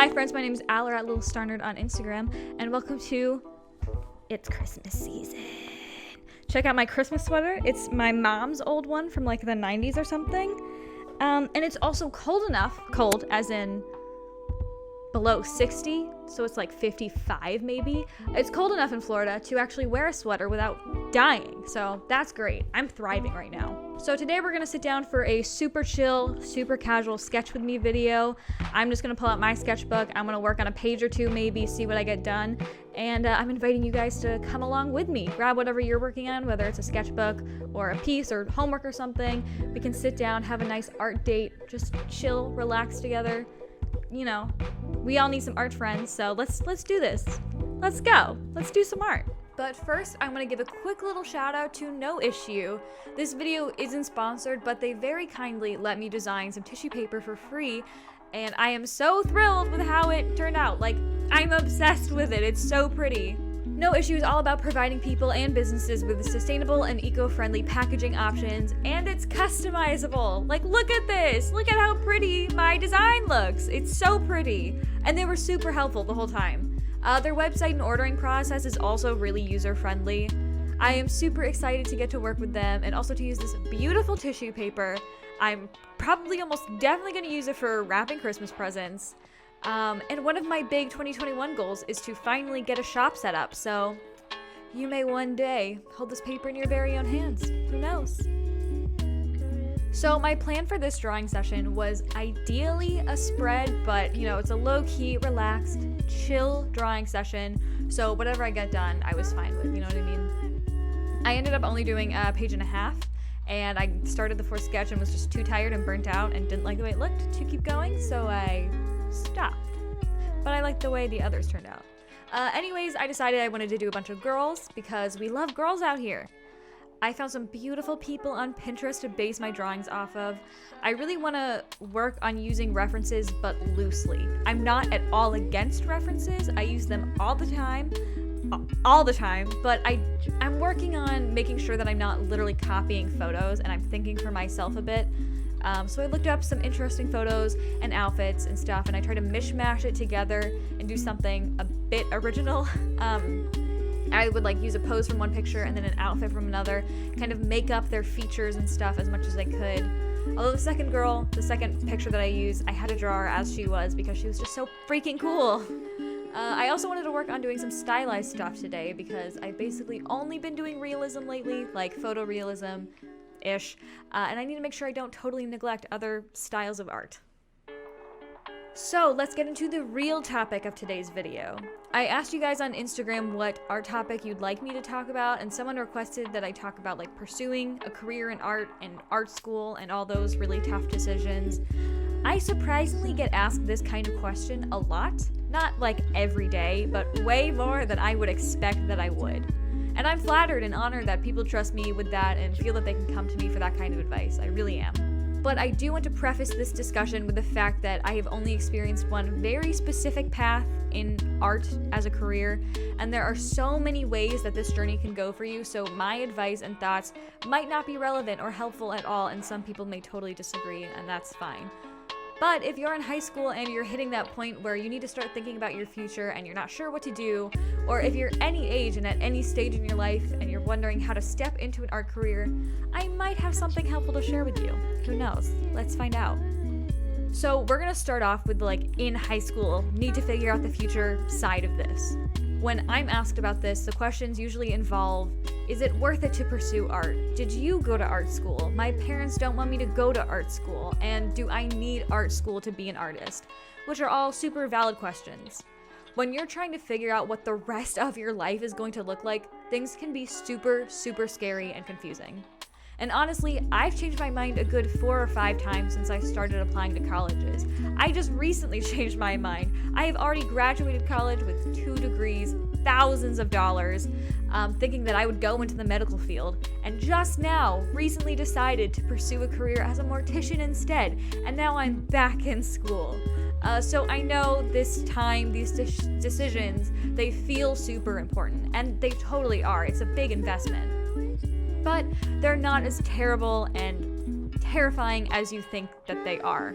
Hi friends, my name is Aller at Lilstarnerd on Instagram, and welcome to It's Christmas Season. Check out my Christmas sweater. It's my mom's old one from like the 90s or something. And it's also cold as in below 60, so it's like 55 maybe. It's cold enough in Florida to actually wear a sweater without dying, so that's great. I'm thriving right now. So today we're gonna sit down for a super chill, super casual sketch with me video. I'm just gonna pull out my sketchbook. I'm gonna work on a page or two maybe, see what I get done, and I'm inviting you guys to come along with me. Grab whatever you're working on, whether it's a sketchbook or a piece or homework or something. We can sit down, have a nice art date, just chill, relax together. You know, we all need some art friends, so let's do this. Let's go. Let's do some art. But first, I'm going to give a quick little shout out to Noissue. This video isn't sponsored, but they very kindly let me design some tissue paper for free, and I am so thrilled with how it turned out. Like, I'm obsessed with it. It's so pretty. Noissue is all about providing people and businesses with sustainable and eco-friendly packaging options, and it's customizable. Like, look at this. Look at how pretty my design looks. It's so pretty. And they were super helpful the whole time. Their website and ordering process is also really user-friendly. I am super excited to get to work with them and also to use this beautiful tissue paper. I'm probably almost definitely going to use it for wrapping Christmas presents. And one of my big 2021 goals is to finally get a shop set up, so you may one day hold this paper in your very own hands. Who knows? So my plan for this drawing session was ideally a spread, but you know, it's a low-key, relaxed, chill drawing session, so whatever I get done, I was fine with, you know what I mean? I ended up only doing a page and a half, and I started the first sketch and was just too tired and burnt out and didn't like the way it looked to keep going, so I stopped. But I liked the way the others turned out. Anyways, I decided I wanted to do a bunch of girls because we love girls out here. I found some beautiful people on Pinterest to base my drawings off of. I really want to work on using references, but loosely. I'm not at all against references. I use them all the time, but I'm working on making sure that I'm not literally copying photos and I'm thinking for myself a bit. So I looked up some interesting photos and outfits and stuff, and I tried to mishmash it together and do something a bit original. I would like use a pose from one picture and then an outfit from another, kind of make up their features and stuff as much as I could. Although the second picture that I used, I had to draw her as she was because she was just so freaking cool. I also wanted to work on doing some stylized stuff today because I've basically only been doing realism lately, like photorealism-ish, and I need to make sure I don't totally neglect other styles of art. So let's get into the real topic of today's video. I asked you guys on Instagram what art topic you'd like me to talk about, and someone requested that I talk about like pursuing a career in art and art school and all those really tough decisions. I surprisingly get asked this kind of question a lot, not like every day, but way more than I would expect that I would. And I'm flattered and honored that people trust me with that and feel that they can come to me for that kind of advice. I really am. But I do want to preface this discussion with the fact that I have only experienced one very specific path in art as a career, and there are so many ways that this journey can go for you, so my advice and thoughts might not be relevant or helpful at all, and some people may totally disagree, and that's fine. But if you're in high school and you're hitting that point where you need to start thinking about your future and you're not sure what to do, or if you're any age and at any stage in your life and you're wondering how to step into an art career, I might have something helpful to share with you. Who knows? Let's find out. So we're gonna start off with like in high school, need to figure out the future side of this. When I'm asked about this, the questions usually involve, is it worth it to pursue art? Did you go to art school? My parents don't want me to go to art school, and do I need art school to be an artist? Which are all super valid questions. When you're trying to figure out what the rest of your life is going to look like, things can be super, super scary and confusing. And honestly, I've changed my mind a good 4 or 5 times since I started applying to colleges. I just recently changed my mind. I have already graduated college with 2 degrees, thousands of dollars, thinking that I would go into the medical field, and just now recently decided to pursue a career as a mortician instead, and now I'm back in school. So I know this time, these decisions, they feel super important, and they totally are. It's a big investment. But they're not as terrible and terrifying as you think that they are.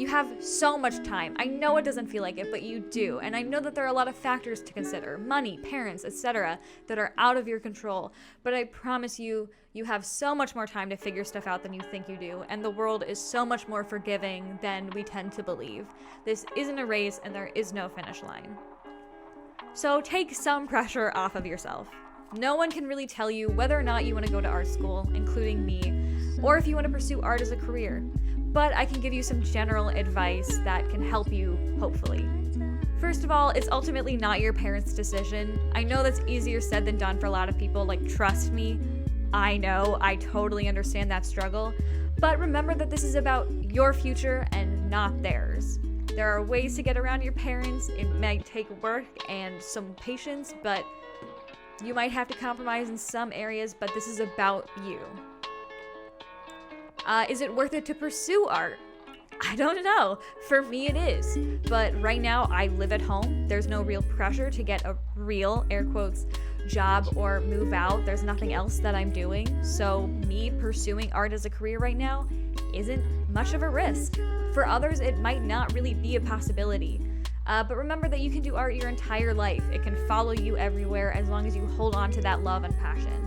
You have so much time. I know it doesn't feel like it, but you do. And I know that there are a lot of factors to consider, money, parents, etc., that are out of your control. But I promise you, you have so much more time to figure stuff out than you think you do. And the world is so much more forgiving than we tend to believe. This isn't a race and there is no finish line. So take some pressure off of yourself. No one can really tell you whether or not you want to go to art school, including me, or if you want to pursue art as a career. But I can give you some general advice that can help you, hopefully. First of all, it's ultimately not your parents' decision. I know that's easier said than done for a lot of people, like, trust me. I know, I totally understand that struggle. But remember that this is about your future and not theirs. There are ways to get around your parents. It might take work and some patience, but you might have to compromise in some areas, but this is about you. Is it worth it to pursue art? I don't know. For me, it is. But right now, I live at home. There's no real pressure to get a real, air quotes, job or move out. There's nothing else that I'm doing. So me pursuing art as a career right now isn't much of a risk. For others, it might not really be a possibility. But remember that you can do art your entire life. It can follow you everywhere as long as you hold on to that love and passion.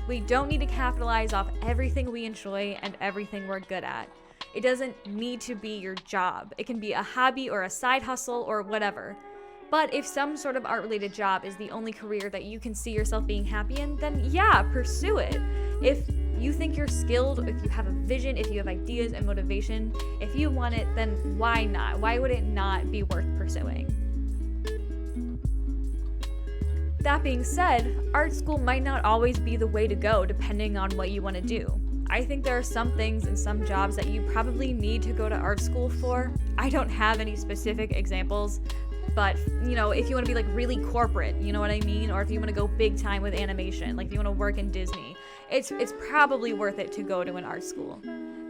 We don't need to capitalize off everything we enjoy and everything we're good at. It doesn't need to be your job. It can be a hobby or a side hustle or whatever. But if some sort of art-related job is the only career that you can see yourself being happy in, then yeah, pursue it. If you think you're skilled, if you have a vision, if you have ideas and motivation, if you want it, then why not? Why would it not be worth pursuing? That being said, art school might not always be the way to go depending on what you want to do. I think there are some things and some jobs that you probably need to go to art school for. I don't have any specific examples, but if you want to be like really corporate, you know what I mean? Or if you want to go big time with animation, like if you want to work in Disney, it's probably worth it to go to an art school.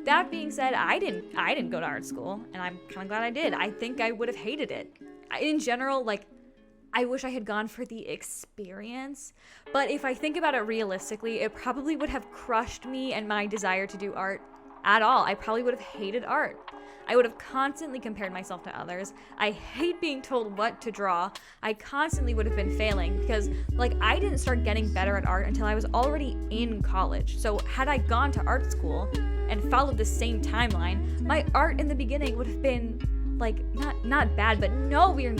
That being said, I didn't go to art school, and I'm kind of glad I did. I think I would have hated it. In general, I wish I had gone for the experience, but if I think about it realistically, it probably would have crushed me and my desire to do art at all. I probably would have hated art. I would have constantly compared myself to others. I hate being told what to draw. I constantly would have been failing because, I didn't start getting better at art until I was already in college. So had I gone to art school and followed the same timeline, my art in the beginning would have been, not bad, but nowhere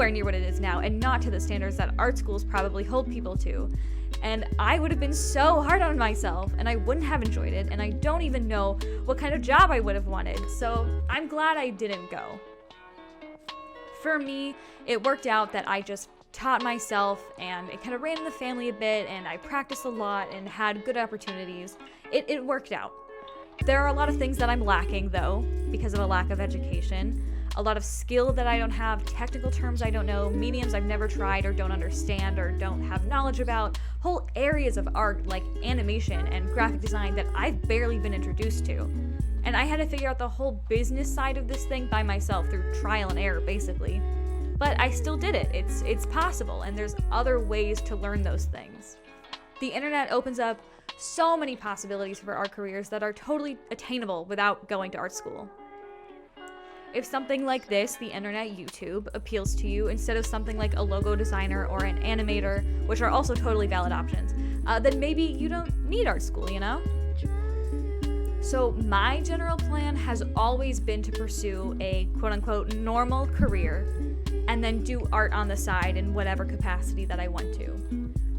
near what it is now, and not to the standards that art schools probably hold people to. And I would have been so hard on myself, and I wouldn't have enjoyed it, and I don't even know what kind of job I would have wanted, so I'm glad I didn't go. For me, it worked out that I just taught myself, and it kind of ran in the family a bit, and I practiced a lot and had good opportunities. It worked out. There are a lot of things that I'm lacking, though, because of a lack of education. A lot of skill that I don't have, technical terms I don't know, mediums I've never tried or don't understand or don't have knowledge about, whole areas of art like animation and graphic design that I've barely been introduced to. And I had to figure out the whole business side of this thing by myself through trial and error, basically. But I still did it. It's possible, and there's other ways to learn those things. The internet opens up so many possibilities for art careers that are totally attainable without going to art school. If something like this, the internet, YouTube, appeals to you instead of something like a logo designer or an animator, which are also totally valid options, then maybe you don't need art school, So my general plan has always been to pursue a quote-unquote normal career and then do art on the side in whatever capacity that I want to.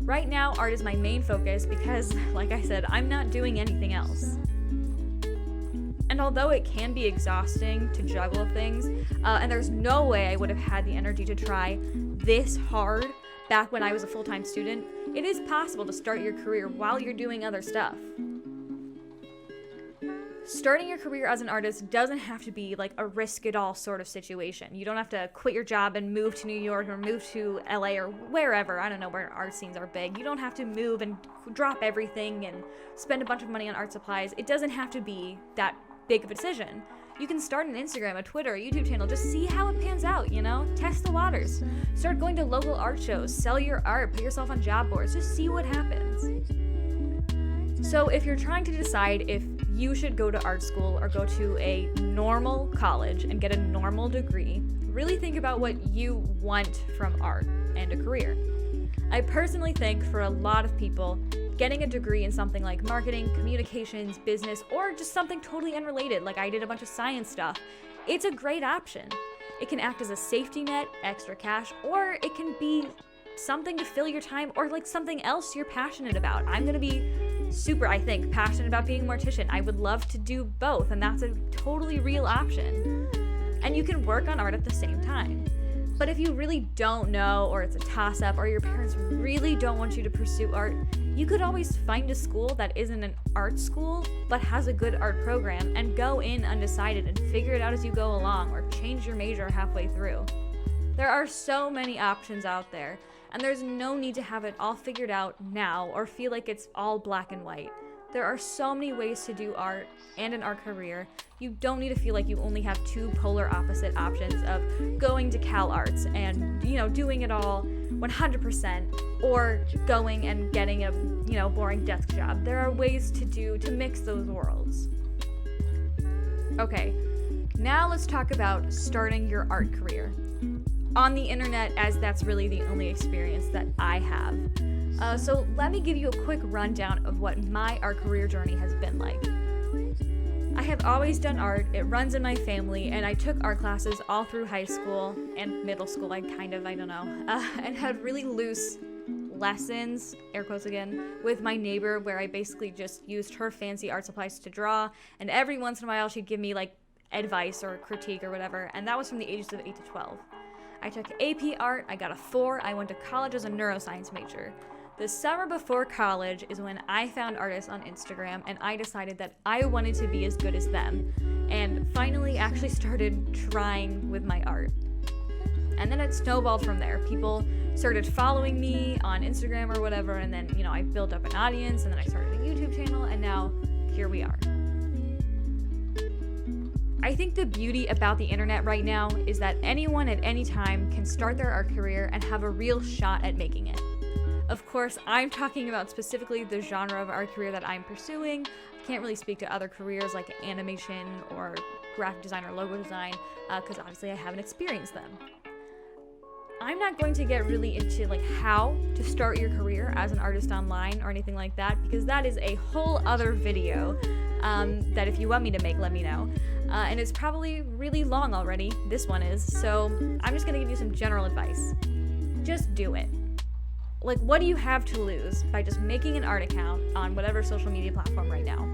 Right now, art is my main focus because, like I said, I'm not doing anything else. And although it can be exhausting to juggle things, and there's no way I would have had the energy to try this hard back when I was a full-time student, it is possible to start your career while you're doing other stuff. Starting your career as an artist doesn't have to be like a risk-it-all sort of situation. You don't have to quit your job and move to New York or move to LA or wherever. I don't know where art scenes are big. You don't have to move and drop everything and spend a bunch of money on art supplies. It doesn't have to be that big of a decision. You can start an Instagram, a Twitter, a YouTube channel. Just see how it pans out, Test the waters. Start going to local art shows. Sell your art. Put yourself on job boards. Just see what happens. So if you're trying to decide if you should go to art school or go to a normal college and get a normal degree. Really think about what you want from art and a career. I personally think for a lot of people, getting a degree in something like marketing, communications, business, or just something totally unrelated, like I did a bunch of science stuff, it's a great option. It can act as a safety net, extra cash, or it can be something to fill your time, or like something else you're passionate about. I'm gonna be super, I think, passionate about being a mortician. I would love to do both, and that's a totally real option. And you can work on art at the same time. But if you really don't know, or it's a toss-up, or your parents really don't want you to pursue art, you could always find a school that isn't an art school, but has a good art program, and go in undecided and figure it out as you go along, or change your major halfway through. There are so many options out there, and there's no need to have it all figured out now, or feel like it's all black and white. There are so many ways to do art and an art career. You don't need to feel like you only have two polar opposite options of going to Cal Arts and, doing it all 100%, or going and getting a, boring desk job. There are ways to mix those worlds. Okay, now let's talk about starting your art career on the internet, as that's really the only experience that I have. So let me give you a quick rundown of what my art career journey has been like. I have always done art, it runs in my family, and I took art classes all through high school and middle school, and had really loose lessons, air quotes again, with my neighbor, where I basically just used her fancy art supplies to draw, and every once in a while she'd give me like advice or critique or whatever, and that was from the ages of 8 to 12. I took AP art, I got a 4, I went to college as a neuroscience major. The summer before college is when I found artists on Instagram, and I decided that I wanted to be as good as them, and finally actually started trying with my art. And then it snowballed from there. People started following me on Instagram or whatever, and then, I built up an audience, and then I started a YouTube channel, and now here we are. I think the beauty about the internet right now is that anyone at any time can start their art career and have a real shot at making it. Of course, I'm talking about specifically the genre of art career that I'm pursuing. I can't really speak to other careers like animation or graphic design or logo design, because obviously I haven't experienced them. I'm not going to get really into how to start your career as an artist online or anything like that, because that is a whole other video that if you want me to make, let me know. And it's probably really long already, this one is, so I'm just gonna give you some general advice. Just do it. What do you have to lose by just making an art account on whatever social media platform right now?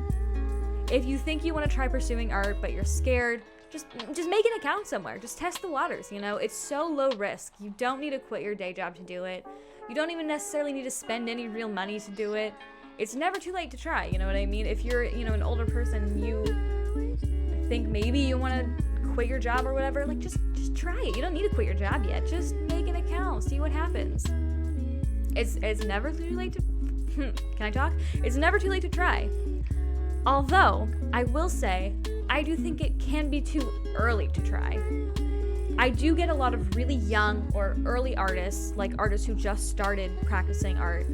If you think you want to try pursuing art but you're scared, just make an account somewhere. Just test the waters, It's so low risk. You don't need to quit your day job to do it. You don't even necessarily need to spend any real money to do it. It's never too late to try, you know what I mean? If you're, an older person, you think maybe you want to quit your job or whatever, just try it. You don't need to quit your job yet. Just make an account, see what happens. It's never too late to can I talk? It's never too late to try. Although, I will say, I do think it can be too early to try. I do get a lot of really young or early artists, like artists who just started practicing art,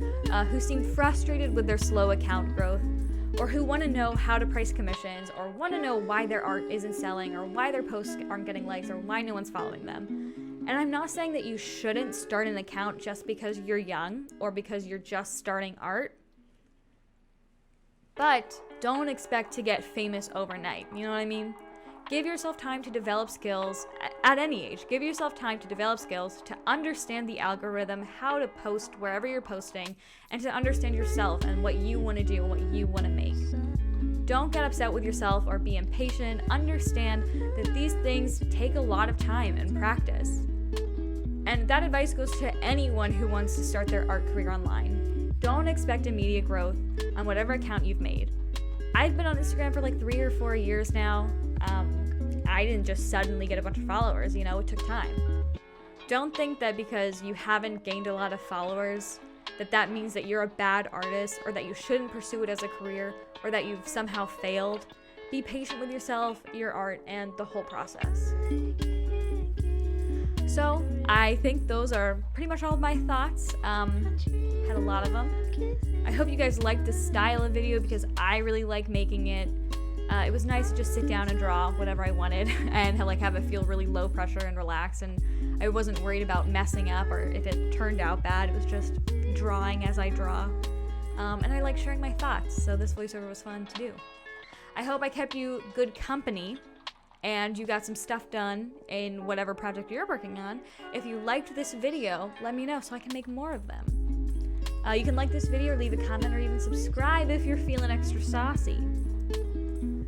who seem frustrated with their slow account growth, or who want to know how to price commissions, or want to know why their art isn't selling, or why their posts aren't getting likes, or why no one's following them. And I'm not saying that you shouldn't start an account just because you're young or because you're just starting art, but don't expect to get famous overnight, you know what I mean? Give yourself time to develop skills at any age. Give yourself time to develop skills, to understand the algorithm, how to post wherever you're posting, and to understand yourself and what you want to do and what you want to make. Don't get upset with yourself or be impatient. Understand that these things take a lot of time and practice. And that advice goes to anyone who wants to start their art career online. Don't expect immediate growth on whatever account you've made. I've been on Instagram for 3 or 4 years now. I didn't just suddenly get a bunch of followers, it took time. Don't think that because you haven't gained a lot of followers, that means that you're a bad artist, or that you shouldn't pursue it as a career, or that you've somehow failed. Be patient with yourself, your art, and the whole process. So, I think those are pretty much all of my thoughts. Had a lot of them. I hope you guys liked this style of video because I really like making it. It was nice to just sit down and draw whatever I wanted and like have it feel really low pressure and relaxed, and I wasn't worried about messing up or if it turned out bad. It was just drawing as I draw. And I like sharing my thoughts, so this voiceover was fun to do. I hope I kept you good company and you got some stuff done in whatever project you're working on. If you liked this video, let me know so I can make more of them. You can like this video, or leave a comment, or even subscribe if you're feeling extra saucy.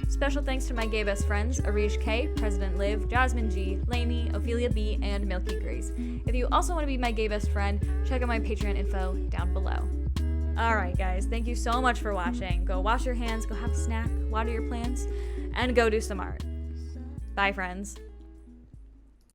Special thanks to my gay best friends, Arish K, President Liv, Jasmine G, Lainey, Ophelia B, and Milky Grace. If you also want to be my gay best friend, check out my Patreon info down below. Alright guys, thank you so much for watching. Go wash your hands, go have a snack, water your plants, and go do some art. Bye friends.